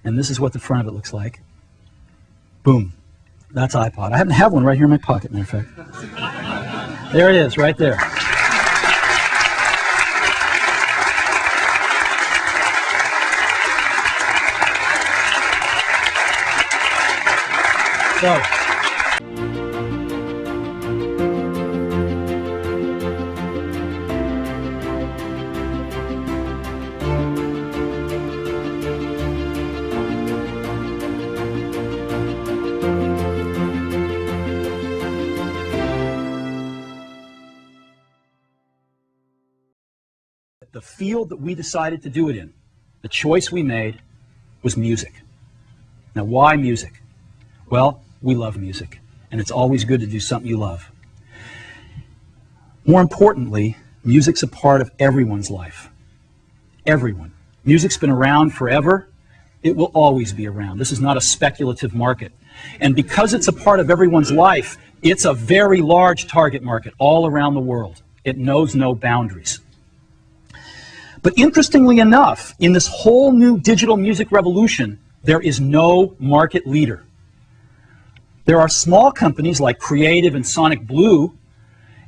And this is what the front of it looks like. Boom. That's iPod. I happen to have one right here in my pocket, matter of fact. There it is, right there. So, the field that we decided to do it in, the choice we made, was music. Now, why music? Well, we love music, and it's always good to do something you love. More importantly, music's a part of everyone's life. Everyone. Music's been around forever. It will always be around. This is not a speculative market. And because it's a part of everyone's life, it's a very large target market all around the world. It knows no boundaries. But interestingly enough, in this whole new digital music revolution, there is no market leader. There are small companies like Creative and Sonic Blue,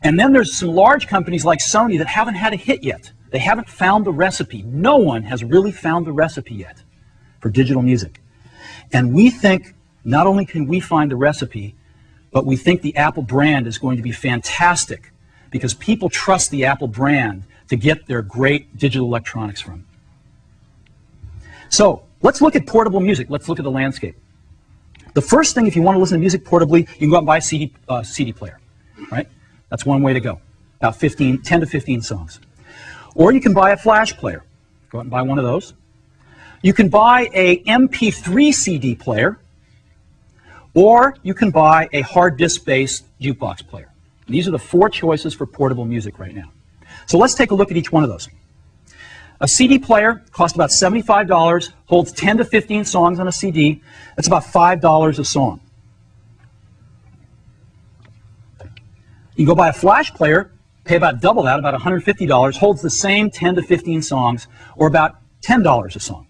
and then there's some large companies like Sony that haven't had a hit yet. They haven't found the recipe. No one has really found the recipe yet for digital music. And we think not only can we find the recipe, but we think the Apple brand is going to be fantastic because people trust the Apple brand to get their great digital electronics from. So let's look at portable music. Let's look at the landscape. The first thing, if you want to listen to music portably, you can go out and buy a CD player, right? That's one way to go, about 10 to 15 songs. Or you can buy a flash player. Go out and buy one of those. You can buy a MP3 CD player, or you can buy a hard disk-based jukebox player. These are the four choices for portable music right now. So let's take a look at each one of those. A CD player costs about $75, holds 10 to 15 songs on a CD. That's about $5 a song. You can go buy a flash player, pay about double that, about $150, holds the same 10 to 15 songs, or about $10 a song.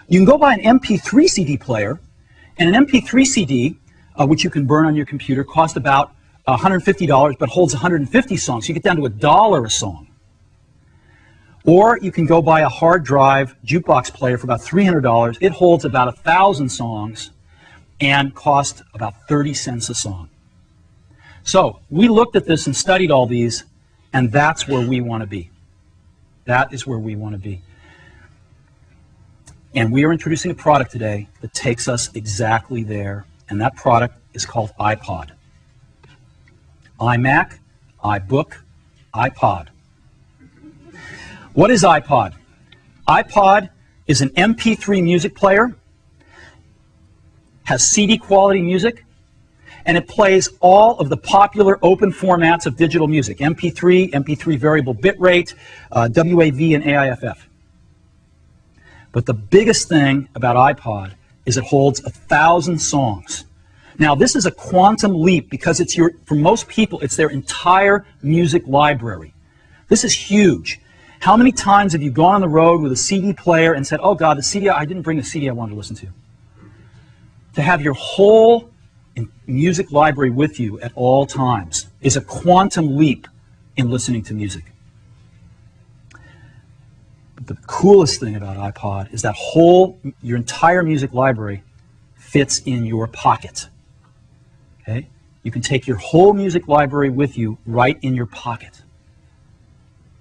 You can go buy an MP3 CD player, and an MP3 CD, which you can burn on your computer, costs about $150, but holds 150 songs. So you get down to $1 a song. Or you can go buy a hard drive jukebox player for about $300. It holds about 1,000 songs and costs about 30 cents a song. So we looked at this and studied all these, and that's where we want to be. That is where we want to be. And we are introducing a product today that takes us exactly there, and that product is called iPod. iMac, iBook, iPod. What is iPod? iPod is an MP3 music player, has CD quality music, and it plays all of the popular open formats of digital music, MP3, MP3 variable bitrate, WAV, and AIFF. But the biggest thing about iPod is it holds 1,000 songs. Now, this is a quantum leap because it's for most people, it's their entire music library. This is huge. How many times have you gone on the road with a CD player and said, oh God, the CD, I didn't bring the CD I wanted to listen to? To have your whole music library with you at all times is a quantum leap in listening to music. But the coolest thing about iPod is that your entire music library fits in your pocket. Okay? You can take your whole music library with you right in your pocket.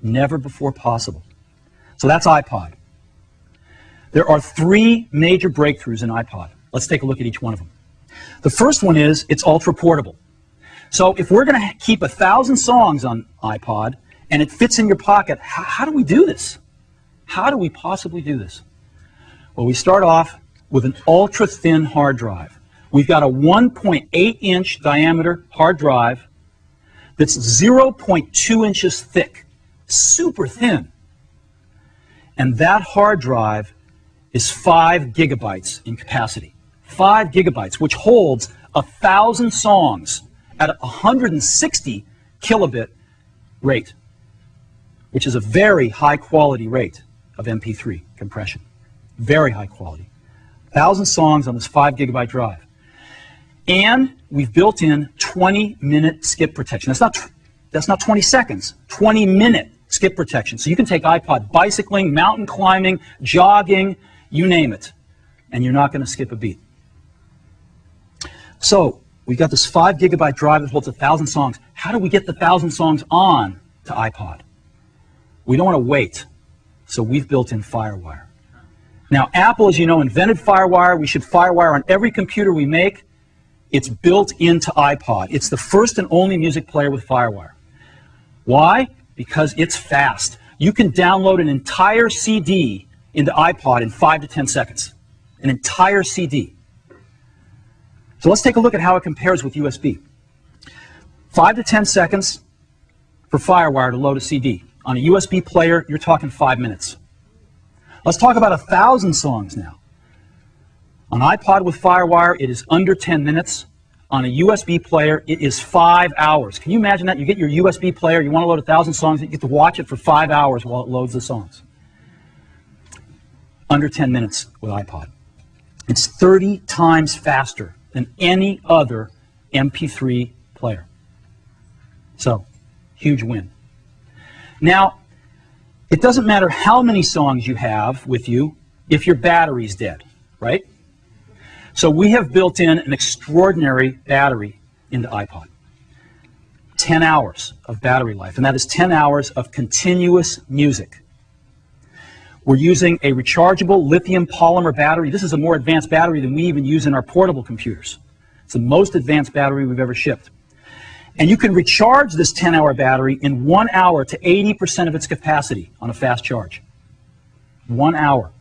Never before possible. So that's iPod. There are three major breakthroughs in iPod. Let's take a look at each one of them. The first one is it's ultra portable. So if we're going to keep 1,000 songs on iPod and it fits in your pocket, how do we do this? How do we possibly do this? Well, we start off with an ultra thin hard drive. We've got a 1.8-inch diameter hard drive that's 0.2 inches thick. Super thin. And that hard drive is 5 gigabytes in capacity. 5 gigabytes, which holds 1,000 songs at a 160 kilobit rate, which is a very high quality rate of MP3 compression. Very high quality. 1,000 songs on this 5 gigabyte drive. And we've built in 20-minute skip protection. That's not 20 seconds, 20-minute skip protection. So you can take iPod bicycling, mountain climbing, jogging, you name it, and you're not going to skip a beat. So we've got this 5 gigabyte drive that holds 1,000 songs. How do we get the 1,000 songs on to iPod? We don't want to wait, so we've built in FireWire. Now, Apple, as you know, invented FireWire. We should FireWire on every computer we make. It's built into iPod. It's the first and only music player with FireWire. Why? Because it's fast. You can download an entire CD into iPod in 5 to 10 seconds. An entire CD. So let's take a look at how it compares with USB. 5 to 10 seconds for FireWire to load a CD. On a USB player, you're talking 5 minutes. Let's talk about 1,000 songs now. On iPod with FireWire, it is under 10 minutes. On a USB player, it is 5 hours. Can you imagine that? You get your USB player, you want to load 1,000 songs, you get to watch it for 5 hours while it loads the songs. Under 10 minutes with iPod. It's 30 times faster than any other MP3 player. So, huge win. Now, it doesn't matter how many songs you have with you if your battery's dead, right? So we have built in an extraordinary battery into iPod. 10 hours of battery life, and that is 10 hours of continuous music. We're using a rechargeable lithium polymer battery. This is a more advanced battery than we even use in our portable computers. It's the most advanced battery we've ever shipped. And you can recharge this 10-hour battery in 1 hour to 80% of its capacity on a fast charge. 1 hour.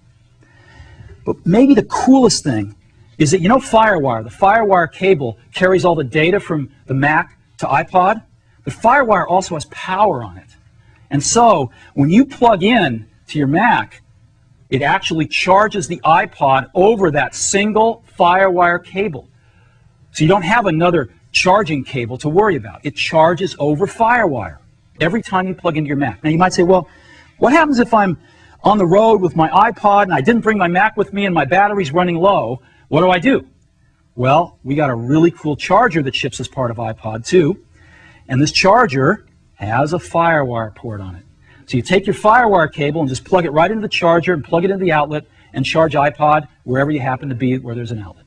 But maybe the coolest thing is that, you know, FireWire, the FireWire cable carries all the data from the Mac to iPod, but FireWire also has power on it. And so, when you plug in to your Mac, it actually charges the iPod over that single FireWire cable. So you don't have another charging cable to worry about. It charges over FireWire every time you plug into your Mac. Now you might say, well, what happens if I'm on the road with my iPod and I didn't bring my Mac with me and my battery's running low? What do? Well, we got a really cool charger that ships as part of iPod too, and this charger has a FireWire port on it. So you take your FireWire cable and just plug it right into the charger and plug it into the outlet and charge iPod wherever you happen to be where there's an outlet.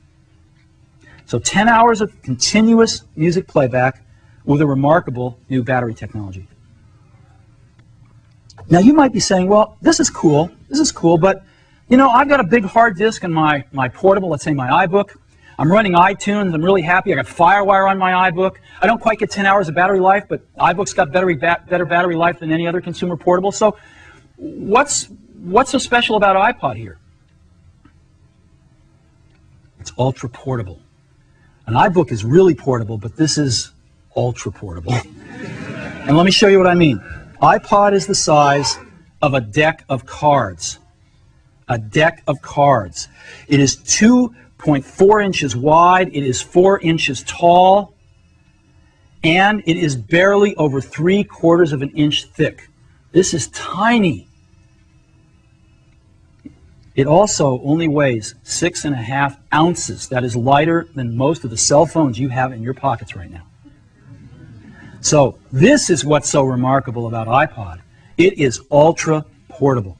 So 10 hours of continuous music playback with a remarkable new battery technology. Now you might be saying, well, this is cool, but you know, I've got a big hard disk in my portable, let's say my iBook. I'm running iTunes, I'm really happy, I got FireWire on my iBook. I don't quite get 10 hours of battery life, but iBook's got better battery life than any other consumer portable. So what's so special about iPod here? It's ultra portable. An iBook is really portable, but this is ultra portable. And let me show you what I mean. iPod is the size of a deck of cards. A deck of cards. It is 2.4 inches wide, it is 4 inches tall, and it is barely over 3/4 of an inch thick. This is tiny. It also only weighs 6.5 ounces. That is lighter than most of the cell phones you have in your pockets right now. So this is what's so remarkable about iPod. It is ultra portable.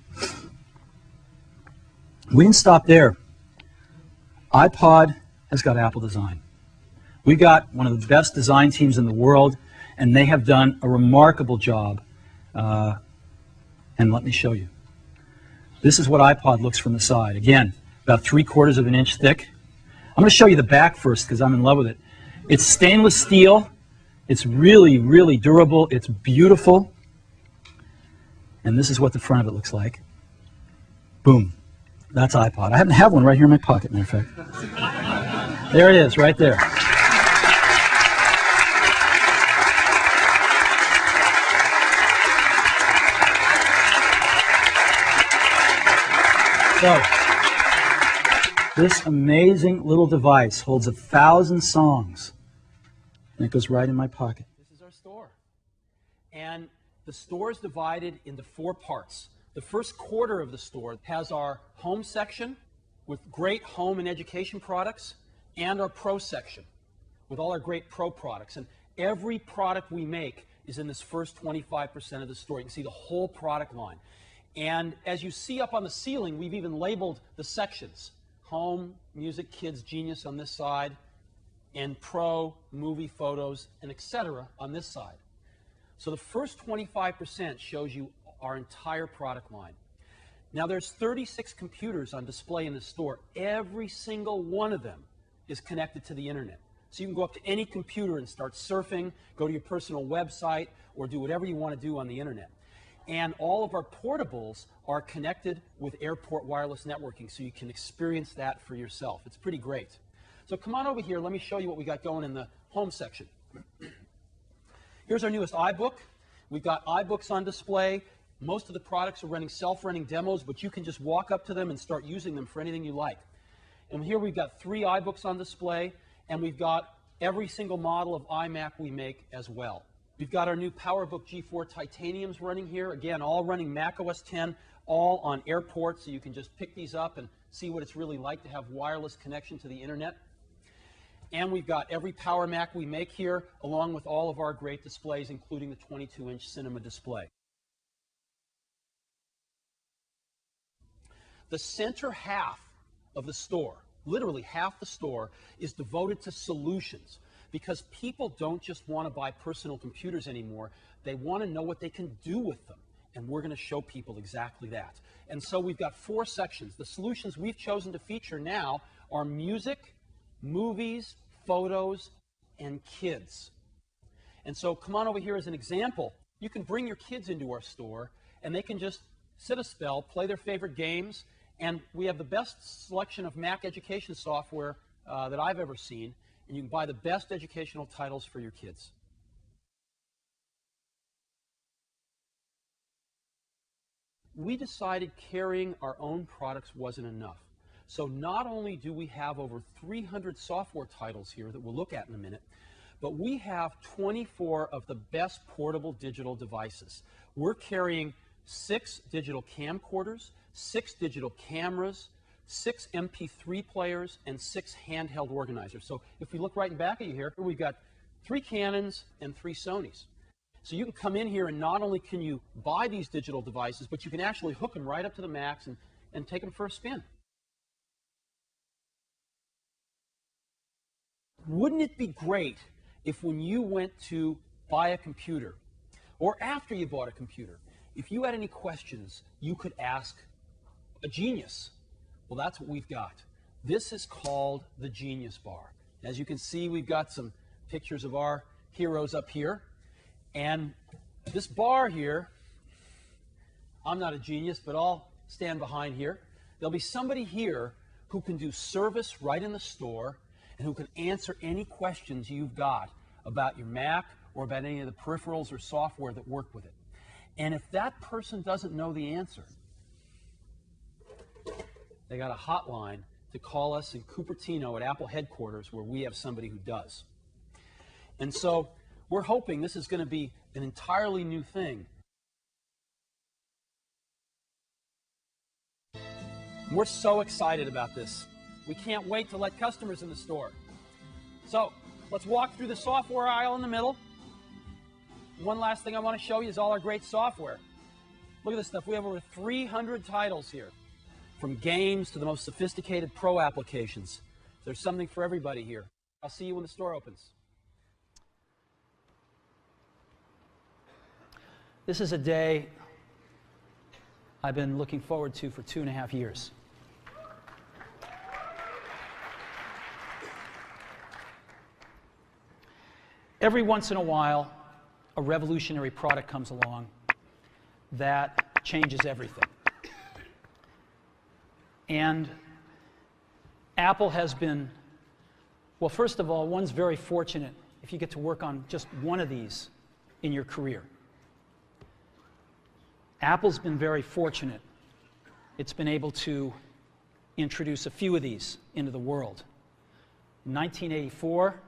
We didn't stop there. iPod has got Apple design. We got one of the best design teams in the world, and they have done a remarkable job. And let me show you. This is what iPod looks from the side. Again, about 3/4 of an inch thick. I'm going to show you the back first because I'm in love with it. It's stainless steel. It's really, really durable. It's beautiful. And this is what the front of it looks like. Boom. That's iPod. I happen to have one right here in my pocket, matter of fact. There it is, right there. So, this amazing little device holds 1,000 songs, and it goes right in my pocket. This is our store. And the store is divided into 4 parts. The first quarter of the store has our home section with great home and education products, and our pro section with all our great pro products. And every product we make is in this first 25% of the store. You can see the whole product line. And as you see up on the ceiling, we've even labeled the sections. Home, music, kids, genius on this side, and pro, movie, photos, and etc. on this side. So the first 25% shows you our entire product line. Now there's 36 computers on display in the store. Every single one of them is connected to the internet. So you can go up to any computer and start surfing, go to your personal website, or do whatever you want to do on the internet. And all of our portables are connected with airport wireless networking, so you can experience that for yourself. It's pretty great. So come on over here, let me show you what we got going in the home section. Here's our newest iBook. We've got iBooks on display. Most of the products are running self-running demos, but you can just walk up to them and start using them for anything you like. And here we've got 3 iBooks on display, and we've got every single model of iMac we make as well. We've got our new PowerBook G4 Titaniums running here. Again, all running Mac OS X, all on airports, so you can just pick these up and see what it's really like to have wireless connection to the internet. And we've got every Power Mac we make here, along with all of our great displays, including the 22-inch cinema display. The center half of the store, literally half the store, is devoted to solutions, because people don't just want to buy personal computers anymore. They want to know what they can do with them, and we're going to show people exactly that. And so we've got 4 sections. The solutions we've chosen to feature now are music, movies, photos, and kids. And so come on over here as an example. You can bring your kids into our store, and they can just sit a spell, play their favorite games, and we have the best selection of Mac education software that I've ever seen, and you can buy the best educational titles for your kids. We decided carrying our own products wasn't enough. So not only do we have over 300 software titles here that we'll look at in a minute, but we have 24 of the best portable digital devices. We're carrying 6 digital camcorders, 6 digital cameras, 6 MP3 players, and 6 handheld organizers. So if we look right in back of you here, we've got 3 Canons and 3 Sonys. So you can come in here, and not only can you buy these digital devices, but you can actually hook them right up to the Macs and take them for a spin. Wouldn't it be great if when you went to buy a computer, or after you bought a computer, if you had any questions, you could ask a genius? Well, that's what we've got. This is called the Genius Bar. As you can see, we've got some pictures of our heroes up here. And this bar here, I'm not a genius, but I'll stand behind here. There'll be somebody here who can do service right in the store and who can answer any questions you've got about your Mac or about any of the peripherals or software that work with it. And if that person doesn't know the answer, they got a hotline to call us in Cupertino at Apple headquarters, where we have somebody who does. And so we're hoping this is going to be an entirely new thing. We're so excited about this. We can't wait to let customers in the store. So let's walk through the software aisle in the middle. One last thing I want to show you is all our great software. Look at this stuff. We have over 300 titles here, from games to the most sophisticated pro applications. There's something for everybody here. I'll see you when the store opens. This is a day I've been looking forward to for 2.5 years. Every once in a while, a revolutionary product comes along that changes everything. And Apple has been, well, first of all, one's very fortunate if you get to work on just one of these in your career. Apple's been very fortunate. It's been able to introduce a few of these into the world. In 1984,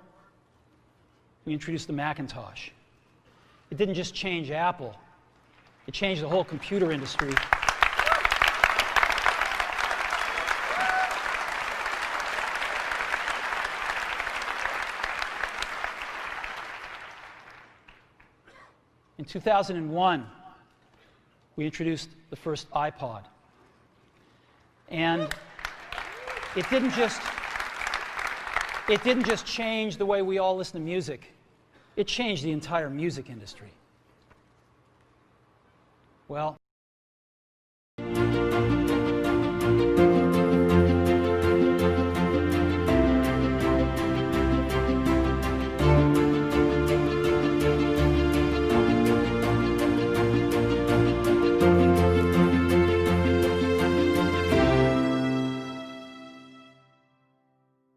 we introduced the Macintosh. It didn't just change Apple, it changed the whole computer industry. 2001, we introduced the first iPod. And it didn't just change the way we all listen to music. It changed the entire music industry. Well,